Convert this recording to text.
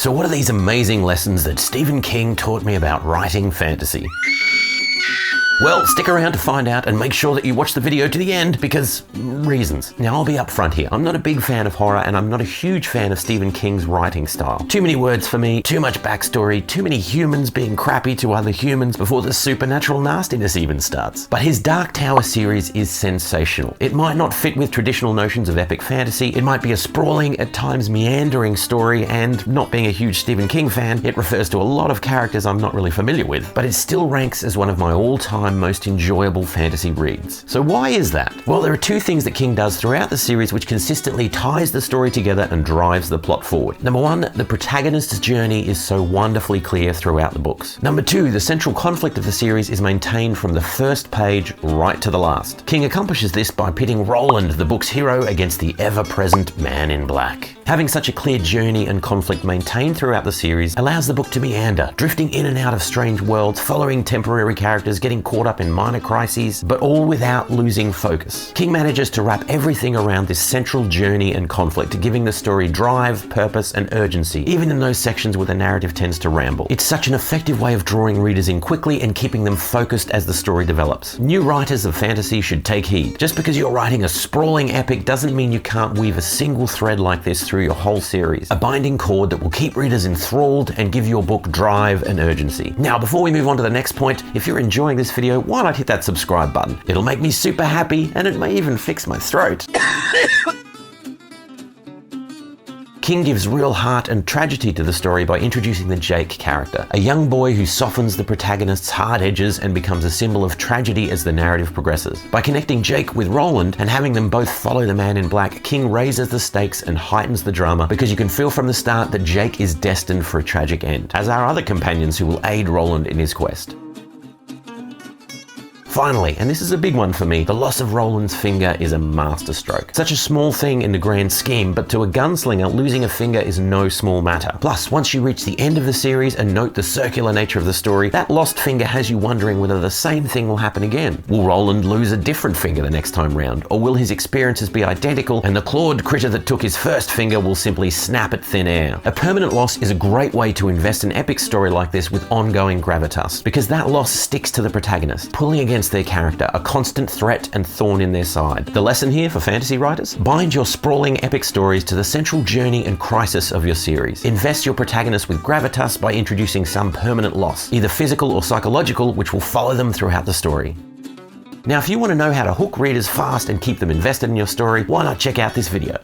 So what are these amazing lessons that Stephen King taught me about writing fantasy? Well, stick around to find out and make sure that you watch the video to the end because reasons. Now, I'll be upfront here. I'm not a big fan of horror and I'm not a huge fan of Stephen King's writing style. Too many words for me, too much backstory, too many humans being crappy to other humans before the supernatural nastiness even starts. But his Dark Tower series is sensational. It might not fit with traditional notions of epic fantasy. It might be a sprawling, at times meandering story, and not being a huge Stephen King fan, it refers to a lot of characters I'm not really familiar with, but it still ranks as one of my all-time most enjoyable fantasy reads. So why is that? Well, there are two things that King does throughout the series which consistently ties the story together and drives the plot forward. Number one, the protagonist's journey is so wonderfully clear throughout the books. Number two, the central conflict of the series is maintained from the first page right to the last. King accomplishes this by pitting Roland, the book's hero, against the ever-present Man in Black. Having such a clear journey and conflict maintained throughout the series allows the book to meander, drifting in and out of strange worlds, following temporary characters, getting caught up in minor crises, but all without losing focus. King manages to wrap everything around this central journey and conflict, giving the story drive, purpose, and urgency, even in those sections where the narrative tends to ramble. It's such an effective way of drawing readers in quickly and keeping them focused as the story develops. New writers of fantasy should take heed. Just because you're writing a sprawling epic doesn't mean you can't weave a single thread like this through your whole series. A binding cord that will keep readers enthralled and give your book drive and urgency. Now, before we move on to the next point, if you're enjoying this video, why not hit that subscribe button? It'll make me super happy and it may even fix my throat. King gives real heart and tragedy to the story by introducing the Jake character, a young boy who softens the protagonist's hard edges and becomes a symbol of tragedy as the narrative progresses. By connecting Jake with Roland and having them both follow the Man in Black, King raises the stakes and heightens the drama because you can feel from the start that Jake is destined for a tragic end, as are other companions who will aid Roland in his quest. Finally, and this is a big one for me, the loss of Roland's finger is a masterstroke. Such a small thing in the grand scheme, but to a gunslinger, losing a finger is no small matter. Plus, once you reach the end of the series and note the circular nature of the story, that lost finger has you wondering whether the same thing will happen again. Will Roland lose a different finger the next time round? Or will his experiences be identical and the clawed critter that took his first finger will simply snap at thin air? A permanent loss is a great way to invest an epic story like this with ongoing gravitas, because that loss sticks to the protagonist, pulling against their character, a constant threat and thorn in their side. The lesson here for fantasy writers? Bind your sprawling epic stories to the central journey and crisis of your series. Invest your protagonist with gravitas by introducing some permanent loss, either physical or psychological, which will follow them throughout the story. Now, if you want to know how to hook readers fast and keep them invested in your story, why not check out this video?